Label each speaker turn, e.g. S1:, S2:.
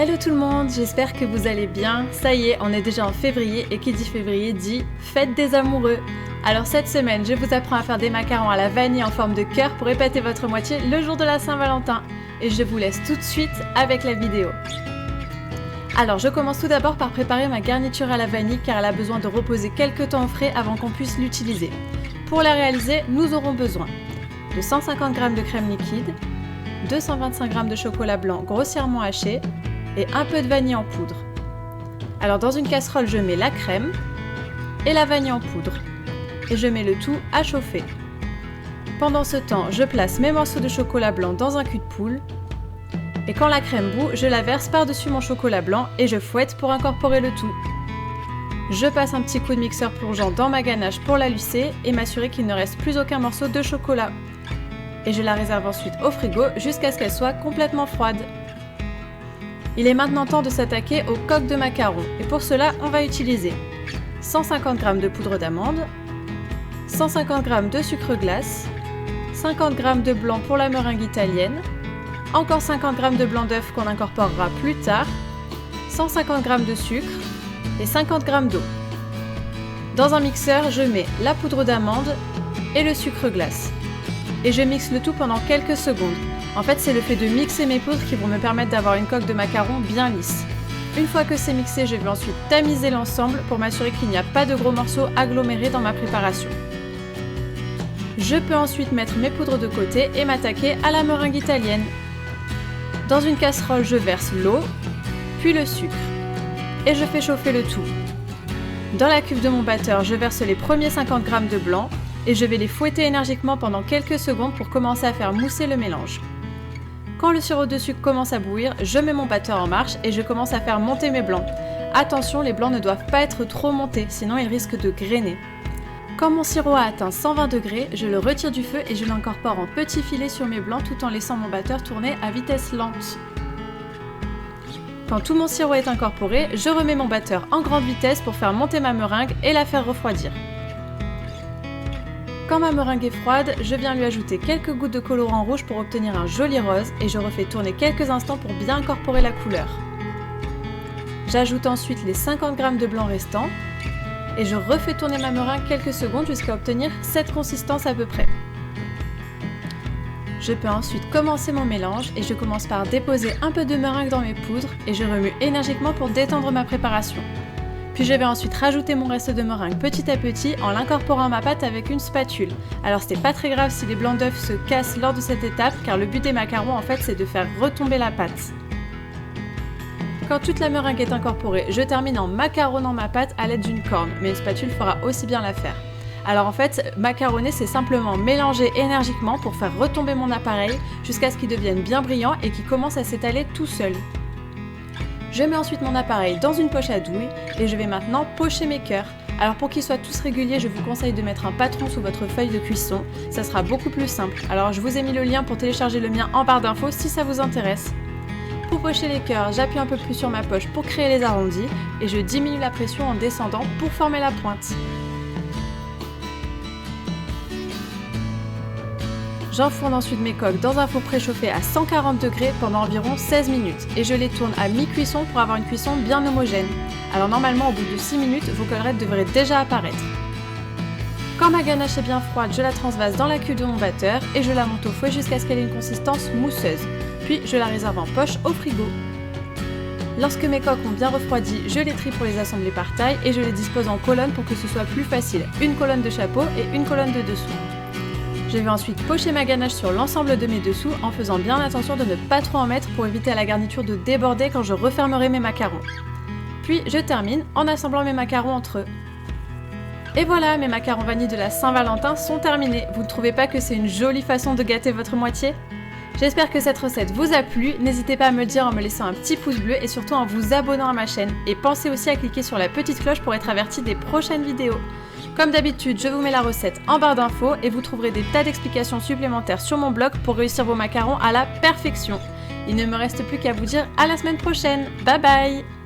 S1: Hello tout le monde, j'espère que vous allez bien. Ça y est, on est déjà en février et qui dit février dit fête des amoureux. Alors cette semaine, je vous apprends à faire des macarons à la vanille en forme de cœur pour épater votre moitié le jour de la Saint-Valentin. Et je vous laisse tout de suite avec la vidéo. Alors je commence tout d'abord par préparer ma garniture à la vanille car elle a besoin de reposer quelques temps au frais avant qu'on puisse l'utiliser. Pour la réaliser, nous aurons besoin de 150 g de crème liquide, 225 g de chocolat blanc grossièrement haché, et un peu de vanille en poudre. Alors dans une casserole, je mets la crème et la vanille en poudre et je mets le tout à chauffer. Pendant ce temps, je place mes morceaux de chocolat blanc dans un cul de poule et quand la crème bout, je la verse par-dessus mon chocolat blanc et je fouette pour incorporer le tout. Je passe un petit coup de mixeur plongeant dans ma ganache pour la lisser et m'assurer qu'il ne reste plus aucun morceau de chocolat. Et je la réserve ensuite au frigo jusqu'à ce qu'elle soit complètement froide. Il est maintenant temps de s'attaquer aux coques de macarons et pour cela on va utiliser 150 g de poudre d'amande, 150 g de sucre glace, 50 g de blanc pour la meringue italienne, encore 50 g de blanc d'œuf qu'on incorporera plus tard, 150 g de sucre et 50 g d'eau. Dans un mixeur, je mets la poudre d'amande et le sucre glace et je mixe le tout pendant quelques secondes. En fait, c'est le fait de mixer mes poudres qui vont me permettre d'avoir une coque de macaron bien lisse. Une fois que c'est mixé, je vais ensuite tamiser l'ensemble pour m'assurer qu'il n'y a pas de gros morceaux agglomérés dans ma préparation. Je peux ensuite mettre mes poudres de côté et m'attaquer à la meringue italienne. Dans une casserole, je verse l'eau, puis le sucre, et je fais chauffer le tout. Dans la cuve de mon batteur, je verse les premiers 50 g de blanc et je vais les fouetter énergiquement pendant quelques secondes pour commencer à faire mousser le mélange. Quand le sirop de sucre commence à bouillir, je mets mon batteur en marche et je commence à faire monter mes blancs. Attention, les blancs ne doivent pas être trop montés, sinon ils risquent de grainer. Quand mon sirop a atteint 120 degrés, je le retire du feu et je l'incorpore en petits filets sur mes blancs tout en laissant mon batteur tourner à vitesse lente. Quand tout mon sirop est incorporé, je remets mon batteur en grande vitesse pour faire monter ma meringue et la faire refroidir. Quand ma meringue est froide, je viens lui ajouter quelques gouttes de colorant rouge pour obtenir un joli rose et je refais tourner quelques instants pour bien incorporer la couleur. J'ajoute ensuite les 50 g de blanc restants et je refais tourner ma meringue quelques secondes jusqu'à obtenir cette consistance à peu près. Je peux ensuite commencer mon mélange et je commence par déposer un peu de meringue dans mes poudres et je remue énergiquement pour détendre ma préparation. Puis je vais ensuite rajouter mon reste de meringue petit à petit en l'incorporant à ma pâte avec une spatule. Alors c'est pas très grave si les blancs d'œufs se cassent lors de cette étape car le but des macarons en fait c'est de faire retomber la pâte. Quand toute la meringue est incorporée, je termine en macaronnant ma pâte à l'aide d'une corne, mais une spatule fera aussi bien l'affaire. Alors en fait, macaronner c'est simplement mélanger énergiquement pour faire retomber mon appareil jusqu'à ce qu'il devienne bien brillant et qu'il commence à s'étaler tout seul. Je mets ensuite mon appareil dans une poche à douille et je vais maintenant pocher mes cœurs. Alors pour qu'ils soient tous réguliers, je vous conseille de mettre un patron sous votre feuille de cuisson, ça sera beaucoup plus simple. Alors je vous ai mis le lien pour télécharger le mien en barre d'infos si ça vous intéresse. Pour pocher les cœurs, j'appuie un peu plus sur ma poche pour créer les arrondis et je diminue la pression en descendant pour former la pointe. J'enfourne ensuite mes coques dans un four préchauffé à 140 degrés pendant environ 16 minutes et je les tourne à mi-cuisson pour avoir une cuisson bien homogène. Alors normalement au bout de 6 minutes, vos collerettes devraient déjà apparaître. Quand ma ganache est bien froide, je la transvase dans la cuve de mon batteur et je la monte au fouet jusqu'à ce qu'elle ait une consistance mousseuse. Puis je la réserve en poche au frigo. Lorsque mes coques ont bien refroidi, je les trie pour les assembler par taille et je les dispose en colonnes pour que ce soit plus facile. Une colonne de chapeau et une colonne de dessous. Je vais ensuite pocher ma ganache sur l'ensemble de mes dessous en faisant bien attention de ne pas trop en mettre pour éviter à la garniture de déborder quand je refermerai mes macarons. Puis je termine en assemblant mes macarons entre eux. Et voilà, mes macarons vanille de la Saint-Valentin sont terminés. Vous ne trouvez pas que c'est une jolie façon de gâter votre moitié ? J'espère que cette recette vous a plu, n'hésitez pas à me le dire en me laissant un petit pouce bleu et surtout en vous abonnant à ma chaîne. Et pensez aussi à cliquer sur la petite cloche pour être averti des prochaines vidéos. Comme d'habitude, je vous mets la recette en barre d'infos et vous trouverez des tas d'explications supplémentaires sur mon blog pour réussir vos macarons à la perfection. Il ne me reste plus qu'à vous dire à la semaine prochaine. Bye bye!